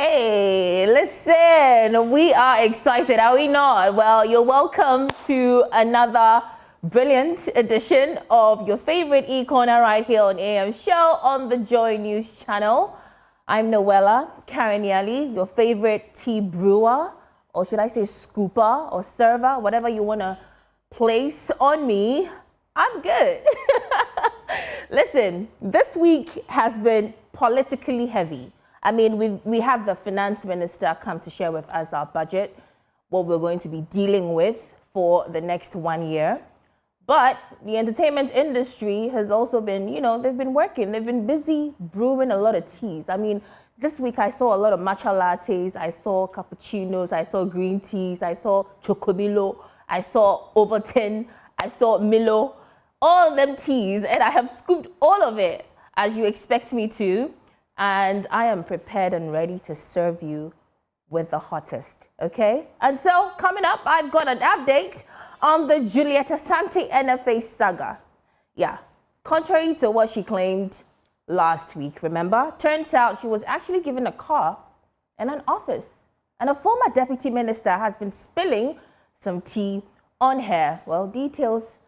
Hey, listen, we are excited, are we not? Well, you're welcome to another brilliant edition of your favorite e-corner right here on AM Show on the Joy News channel. I'm Noella Carinielli, your favorite tea brewer, or should I say scooper or server, whatever you want to place on me. I'm good. Listen, this week has been politically heavy. I mean, we have the finance minister come to share with us our budget, what we're going to be dealing with for the next 1 year. But the entertainment industry has also been, they've been working. They've been busy brewing a lot of teas. I mean, this week I saw a lot of matcha lattes. I saw cappuccinos. I saw green teas. I saw chocomilo. I saw Ovaltine. I saw Milo. All of them teas. And I have scooped all of it, as you expect me to. And I am prepared and ready to serve you with the hottest, okay? And so, coming up, I've got an update on the Julieta Asante NFA saga. Yeah, contrary to what she claimed last week, remember? Turns out she was actually given a car and an office. And a former deputy minister has been spilling some tea on her. Well, details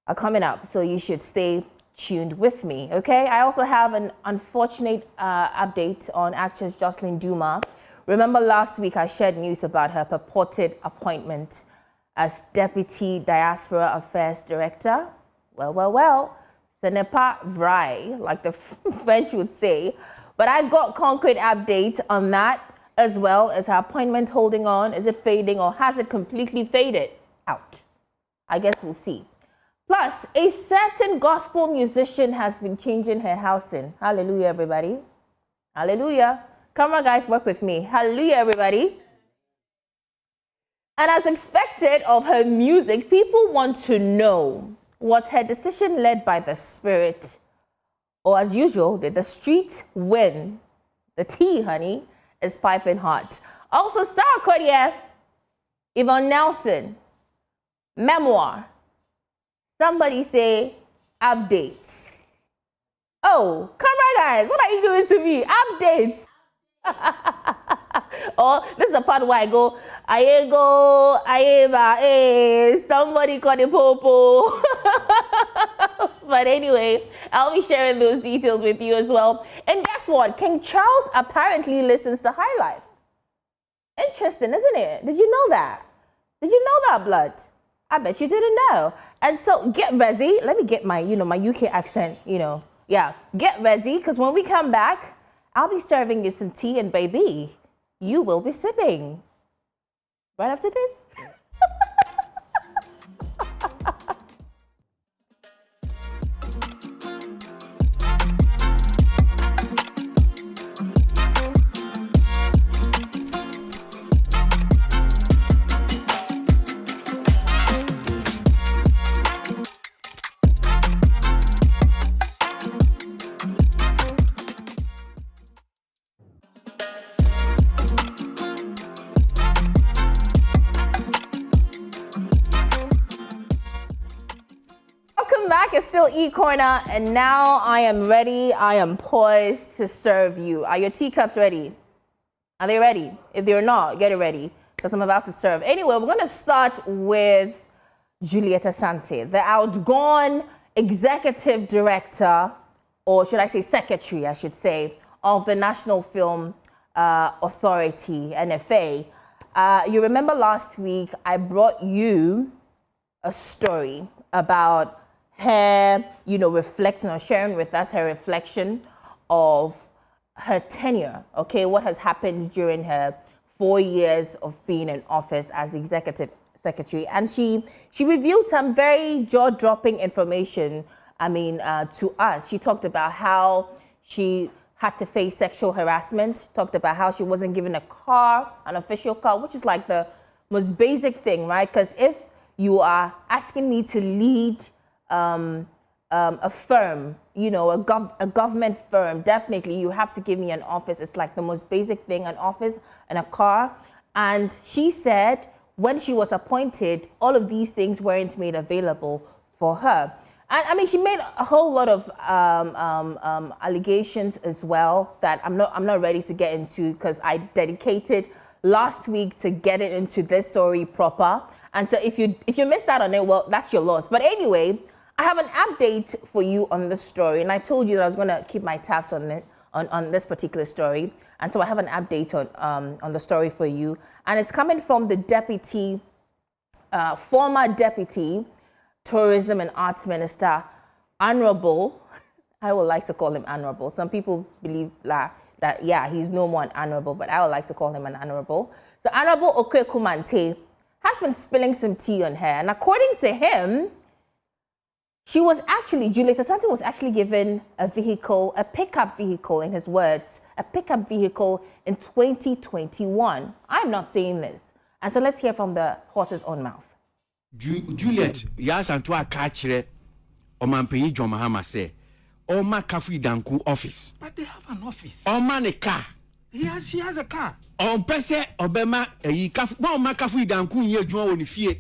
are coming up, so you should stay tuned with me, okay? I also have an unfortunate update on actress Joselyn Dumas. Remember last week I shared news about her purported appointment as Deputy Diaspora Affairs Director? Well, ce n'est pas vrai, like the French would say. But I've got concrete updates on that, as well as her appointment holding on. Is it fading or has it completely faded out? I guess we'll see. Plus, a certain gospel musician has been changing her housing. Hallelujah, everybody. Hallelujah. Come on, guys, work with me. Hallelujah, everybody. And as expected of her music, people want to know, was her decision led by the Spirit? Or as usual, did the streets win? The tea, honey, is piping hot. Also, Sarkodie, Yvonne Nelson, memoir. Somebody say updates. Oh, come on, guys. What are you doing to me? Updates. Oh, this is the part where I go, somebody call the popo. But anyway, I'll be sharing those details with you as well. And guess what? King Charles apparently listens to Highlife. Interesting, isn't it? Did you know that? Did you know that, blood? I bet you didn't know. And so get ready. Let me get my, my UK accent, Yeah, get ready, because when we come back, I'll be serving you some tea, and baby, you will be sipping. Right after this. It's still E-Corner, and now I am ready. I am poised to serve you. Are your teacups ready? Are they ready? If they're not, get it ready, because I'm about to serve. Anyway, we're going to start with Julieta Asante, the outgone executive director, or should I say secretary, I should say, of the National Film Authority, NFA. You remember last week I brought you a story about her, reflecting or sharing with us her reflection of her tenure, okay, what has happened during her 4 years of being in office as the executive secretary. And she revealed some very jaw-dropping information, to us. She talked about how she had to face sexual harassment, talked about how she wasn't given a car, an official car, which is like the most basic thing, right? Because if you are asking me to lead a firm, a government firm, definitely you have to give me an office. It's like the most basic thing, an office and a car. And she said when she was appointed, all of these things weren't made available for her. And I mean, she made a whole lot of allegations as well that I'm not ready to get into because I dedicated last week to get it into this story proper. And so if you missed out on it, well, that's your loss. But anyway, I have an update for you on this story, and I told you that I was going to keep my tabs on it on this particular story. And so I have an update on the story for you, and it's coming from the former deputy Tourism and Arts Minister, Honorable, I would like to call him Honorable. Some people believe that, yeah, he's no more an Honorable, but I would like to call him an Honorable. So Honorable Okwekumante has been spilling some tea on her. And according to him, Julieta Asante was actually given a vehicle, a pickup vehicle, in his words, a pickup vehicle in 2021. I'm not saying this. And so let's hear from the horse's own mouth. Juliet, yes, and to a catcher, or Mampi John Mahama say, or my Kafi Danku office. But they have an office. Or man a car. She has a car. On Pese, Obama, a Kafi, no, my Kafi Danku, ye Juan on fear.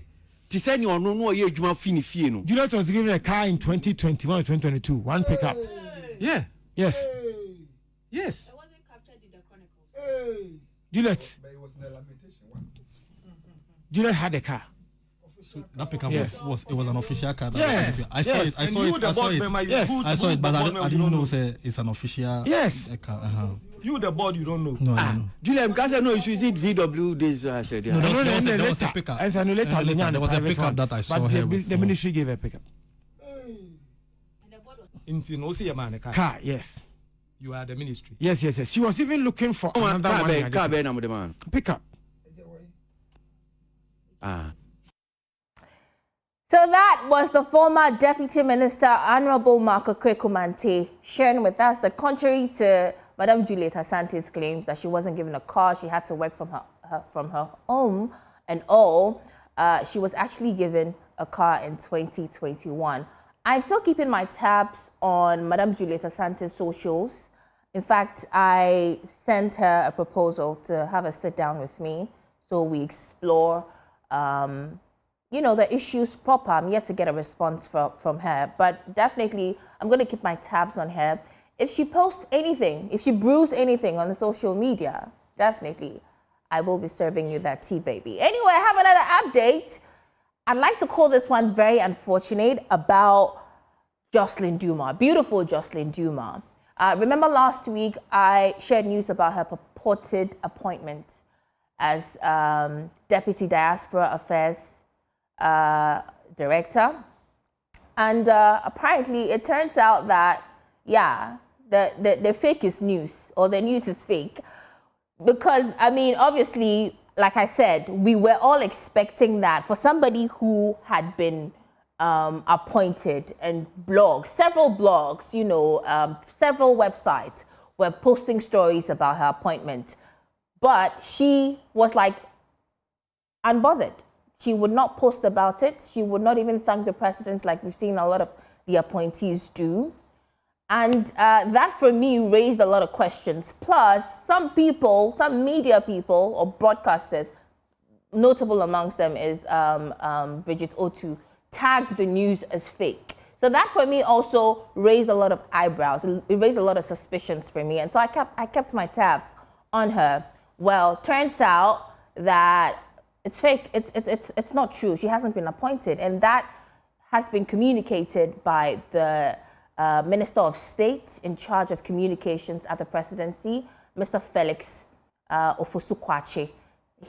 To send you on no ye Juan Fini Fieno. Juliet was given a car in 2021 or 2022, one pickup. Yeah. Yes. Yes. I wasn't captured in the Chronicles. Juliet. But it was an lamentation one. Juliet had a car. So that pickup was an official car. Yes. I saw it. I saw it. I saw it, but I didn't know it's an official car. You the board, you don't know. No, I don't know. Juliet, because I know you visit VW this said. No, there was a pickup. There was a pickup that I saw here. The ministry gave a pickup. Car, yes. You are the ministry. Yes. She was even looking for another car. Pickup. So that was the former Deputy Minister, Honorable Marco Okwekumante, sharing with us that contrary to Madam Julieta Asante's claims that she wasn't given a car, she had to work from her home and all, she was actually given a car in 2021. I'm still keeping my tabs on Madam Julieta Asante's socials. In fact, I sent her a proposal to have a sit down with me so we explore the issues proper. I'm yet to get a response from her, but definitely I'm going to keep my tabs on her. If she posts anything, if she brews anything on the social media, definitely I will be serving you that tea, baby. Anyway, I have another update. I'd like to call this one very unfortunate about Joselyn Dumas, beautiful Joselyn Dumas. Remember last week I shared news about her purported appointment as Deputy Diaspora Affairs Director, and apparently it turns out that the fake is news, or the news is fake, because I mean, obviously, like I said, we were all expecting that for somebody who had been appointed, and several blogs, several websites were posting stories about her appointment, but she was like unbothered. She would not post about it. She would not even thank the president like we've seen a lot of the appointees do. And that for me raised a lot of questions. Plus, some media people or broadcasters, notable amongst them is Bridget Otu, tagged the news as fake. So that for me also raised a lot of eyebrows. It raised a lot of suspicions for me. And so I kept my tabs on her. Well, turns out that it's fake. It's not true. She hasn't been appointed, and that has been communicated by the Minister of State in charge of communications at the presidency, Mr. Felix Ofosu-Kwakye.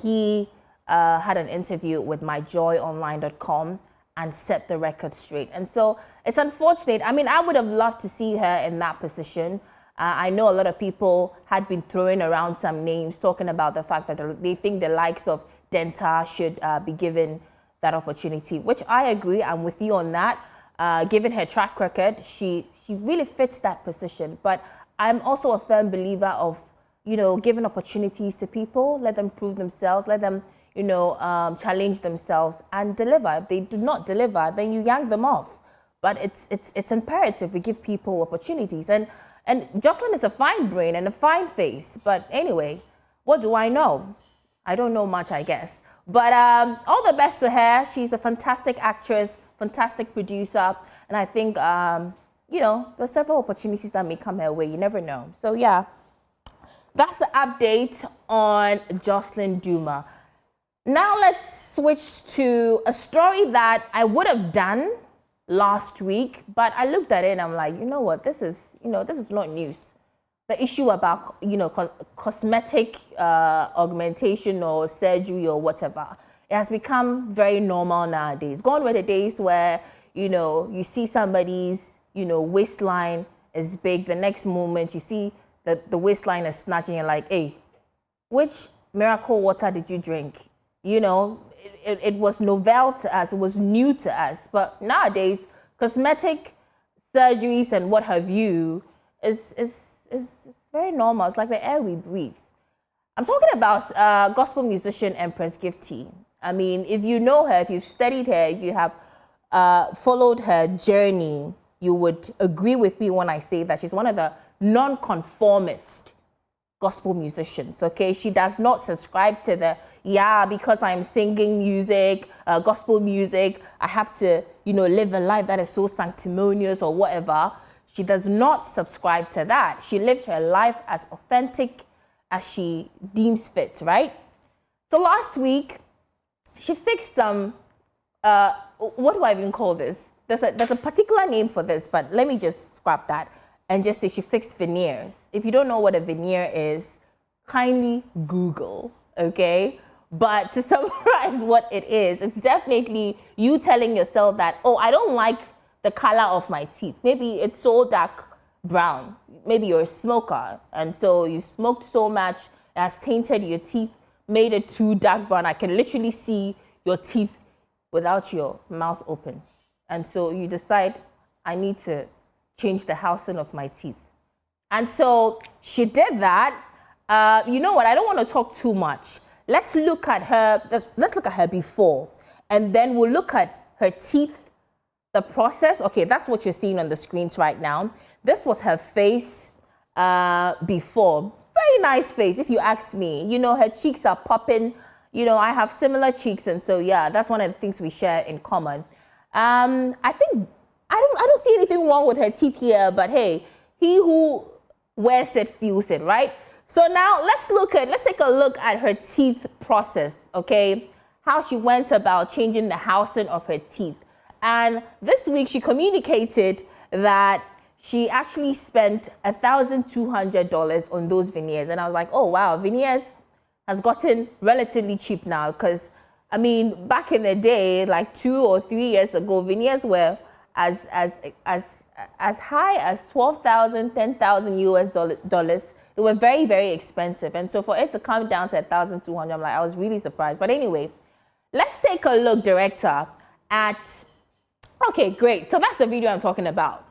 He had an interview with myjoyonline.com and set the record straight. And so it's unfortunate. I mean, I would have loved to see her in that position. I know a lot of people had been throwing around some names talking about the fact that they think the likes of Denta should be given that opportunity, which I agree. I'm with you on that. Given her track record, she really fits that position. But I'm also a firm believer of, giving opportunities to people, let them prove themselves, let them, challenge themselves and deliver. If they do not deliver, then you yank them off. But it's imperative we give people opportunities. And Joselyn is a fine brain and a fine face. But anyway, what do I know? I don't know much, I guess. But all the best to her. She's a fantastic actress, fantastic producer. And I think, you know, there's several opportunities that may come her way. You never know. So, yeah, that's the update on Joselyn Dumas. Now let's switch to a story that I would have done last week, but I looked at it and I'm like, you know what, this is not news. The issue about, you know, cosmetic augmentation or surgery or whatever, it has become very normal nowadays. Gone were the days where, you know, you see somebody's, you know, waistline is big. The next moment you see that the waistline is snatching. You're like, hey, which miracle water did you drink? You know, it was novel to us. It was new to us. But nowadays, cosmetic surgeries and what have you is very normal. It's like the air we breathe. I'm talking about gospel musician Empress Gifty. I mean, if you know her, if you've studied her, if you have followed her journey, you would agree with me when I say that she's one of the non-conformist gospel musicians, okay? She does not subscribe to the, because I'm singing music, gospel music, I have to, you know, live a life that is so sanctimonious or whatever. She does not subscribe to that. She lives her life as authentic as she deems fit, right? So last week, she fixed some, what do I even call this? There's a particular name for this, but let me just scrap that and just say she fixed veneers. If you don't know what a veneer is, kindly Google, okay? But to summarize what it is, it's definitely you telling yourself that, oh, I don't like the color of my teeth. Maybe it's so dark brown. Maybe you're a smoker, and so you smoked so much, it has tainted your teeth, made it too dark brown. I can literally see your teeth without your mouth open. And so you decide, I need to change the housing of my teeth. And so she did that. You know what? I don't want to talk too much. Let's look at her. Let's look at her before, and then we'll look at her teeth, the process. Okay, that's what you're seeing on the screens right now. This was her face before. Very nice face, if you ask me. You know, her cheeks are popping. You know, I have similar cheeks, and so yeah, that's one of the things we share in common. I think I don't see anything wrong with her teeth here, but hey, he who wears it feels it, right? So now let's take a look at her teeth process, okay? How she went about changing the housing of her teeth. And this week she communicated that she actually spent $1,200 on those veneers. And I was like, oh wow, veneers has gotten relatively cheap now, because I mean, back in the day, like 2 or 3 years ago, veneers were as high as $12,000, $10,000 US. They were very, very expensive. And so for it to come down to $1,200, I'm like, I was really surprised. But anyway, let's take a look, director, at, okay, great. So that's the video I'm talking about.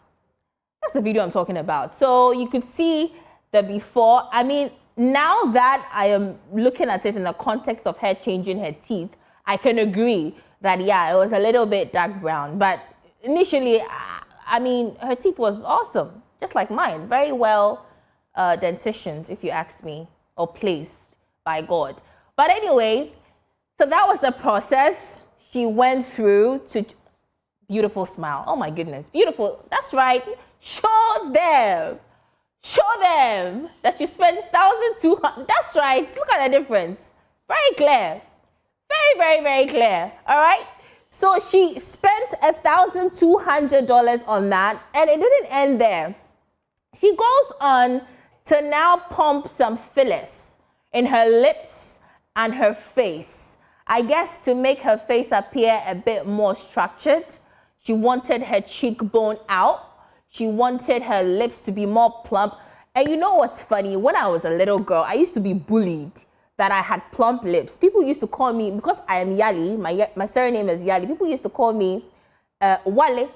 That's the video I'm talking about. So you could see the before. I mean, now that I am looking at it in the context of her changing her teeth, I can agree that, yeah, it was a little bit dark brown. But initially, I mean, her teeth was awesome, just like mine. Very well dentitioned, if you ask me, or placed by God. But anyway, so that was the process she went through to beautiful smile. Oh my goodness, beautiful. That's right. Show them that you spent $1,200. That's right. Look at the difference. Very clear. Very, very, very clear. All right. So she spent $1,200 on that, and it didn't end there. She goes on to now pump some fillers in her lips and her face. I guess to make her face appear a bit more structured. She wanted her cheekbone out. She wanted her lips to be more plump. And you know what's funny? When I was a little girl, I used to be bullied that I had plump lips. People used to call me, because I am Yali, my surname is Yali, people used to call me Wale.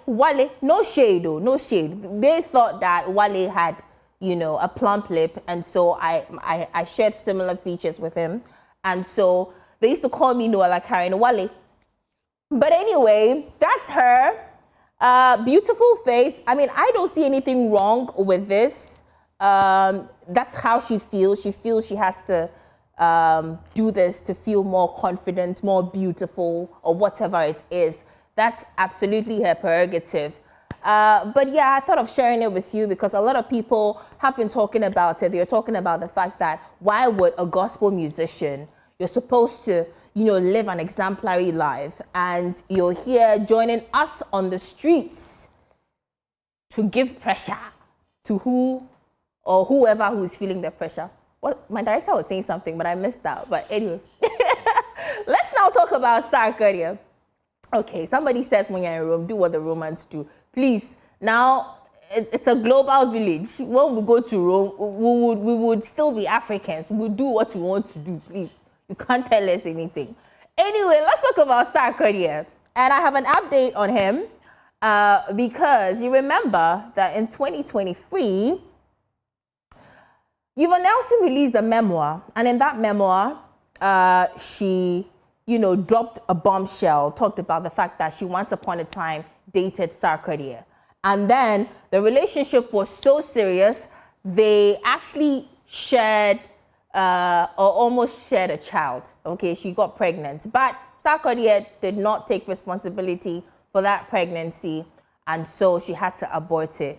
No shade though, no shade. They thought that Wale had, you know, a plump lip, and so I shared similar features with him. And so they used to call me Noella Karen Wale. But anyway, that's her. Beautiful face. I mean, I don't see anything wrong with this. That's how she feels. She feels she has to do this to feel more confident, more beautiful, or whatever it is. That's absolutely her prerogative. But yeah, I thought of sharing it with you because a lot of people have been talking about it. They're talking about the fact that why would a gospel musician, you're supposed to, live an exemplary life, and you're here joining us on the streets to give pressure to who or whoever who's feeling the pressure. Well, my director was saying something, but I missed that. But anyway, let's now talk about Sarkodie. Okay, somebody says when you're in Rome, do what the Romans do. Please, now it's a global village. When we go to Rome, we would still be Africans. We would do what we want to do, please. You can't tell us anything. Anyway, let's talk about Sarkodie. And I have an update on him because you remember that in 2023, Yuva Nelson released a memoir. And in that memoir, she dropped a bombshell, talked about the fact that she once upon a time dated Sarkodie. And then the relationship was so serious, they actually shared or almost shared a child. Okay, she got pregnant. But Sarkodie did not take responsibility for that pregnancy. And so she had to abort it.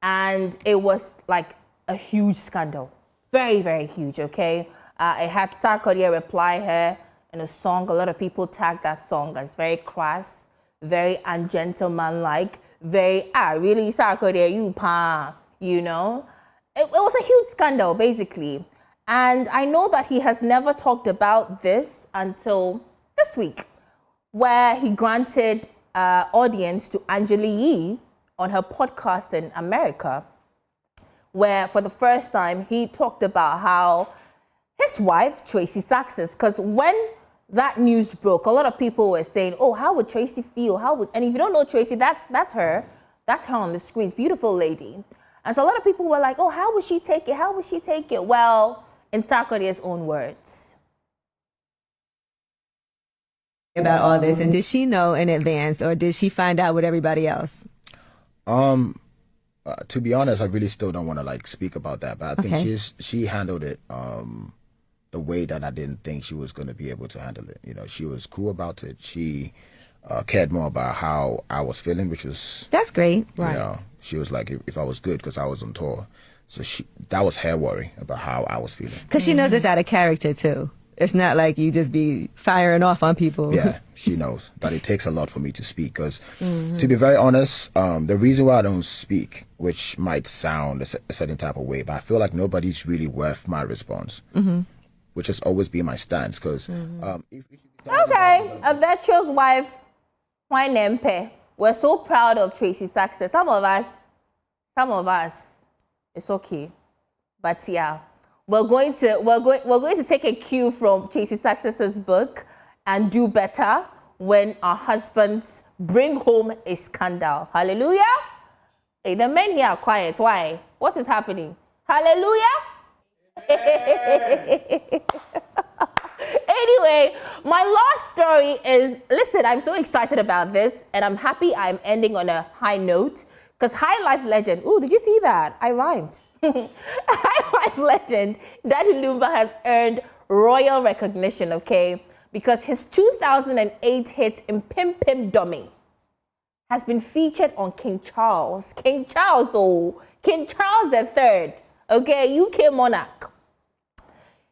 And it was like a huge scandal. Very, very huge, okay? It had Sarkodie reply her in a song. A lot of people tagged that song as very crass, very ungentlemanlike, very, really, Sarkodie, you pa, It was a huge scandal, basically. And I know that he has never talked about this until this week, where he granted audience to Angela Yee on her podcast in America, where for the first time he talked about how his wife, Tracy Success, because when that news broke, a lot of people were saying, oh, how would Tracy feel? And if you don't know Tracy, that's her. That's her on the screens, beautiful lady. And so a lot of people were like, oh, how would she take it? How would she take it? Well, in Sarkodie's own words. About all this, and did she know in advance, or did she find out with everybody else? To be honest, I really still don't want to speak about that, but I think she handled it the way that I didn't think she was going to be able to handle it. She was cool about it. She cared more about how I was feeling, which was... That's great. Right. She was like, if I was good, because I was on tour. So that was her worry about how I was feeling. Because she knows it's out of character, too. It's not like you just be firing off on people. Yeah, she knows that it takes a lot for me to speak. Because, to be very honest, the reason why I don't speak, which might sound a certain type of way, but I feel like nobody's really worth my response, which has always been my stance. Because okay, a virtuous wife, why Nempe? We're so proud of Tracy's success. Some of us, it's okay, but yeah. We're going to take a cue from Tracy Success's book and do better when our husbands bring home a scandal. Hallelujah. Hey, the men here are quiet. Why? What is happening? Hallelujah. Anyway, my last story is, listen, I'm so excited about this, and I'm happy I'm ending on a high note, because Highlife legend, ooh, did you see that? I rhymed. Highlife legend Daddy Lumba has earned royal recognition, okay, because his 2008 hit in Pim Pim Dummy has been featured on King Charles III, okay, UK monarch.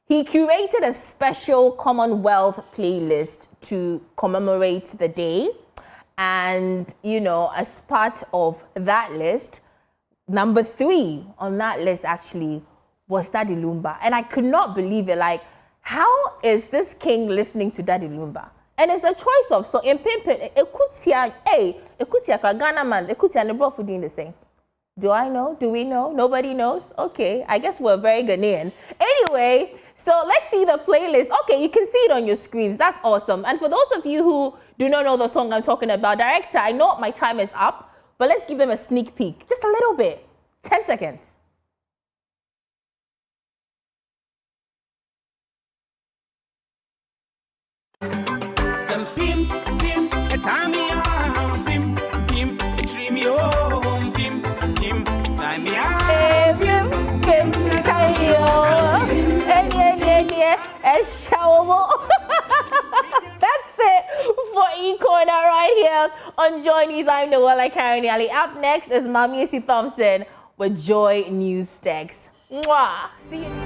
He curated a special Commonwealth playlist to commemorate the day, and as part of that list, number 3 on that list actually was Daddy Lumba. And I could not believe it. Like, how is this king listening to Daddy Lumba? And it's the choice of, so in Pimpin, Ekutia Ghana man, Ekutia Nebrofu doing the same. Do I know? Do we know? Nobody knows? Okay, I guess we're very Ghanaian. Anyway, so let's see the playlist. Okay, you can see it on your screens. That's awesome. And for those of you who do not know the song I'm talking about, director, I know my time is up, but let's give them a sneak peek. Just a little bit. 10 seconds. Some pimp, a time pimp, treat me home, pimp, time me That's it for E-Corner right here on Joy News. I'm Noella Kariniali. Up next is Mami Thompson with Joy News Text. Mwah. See you.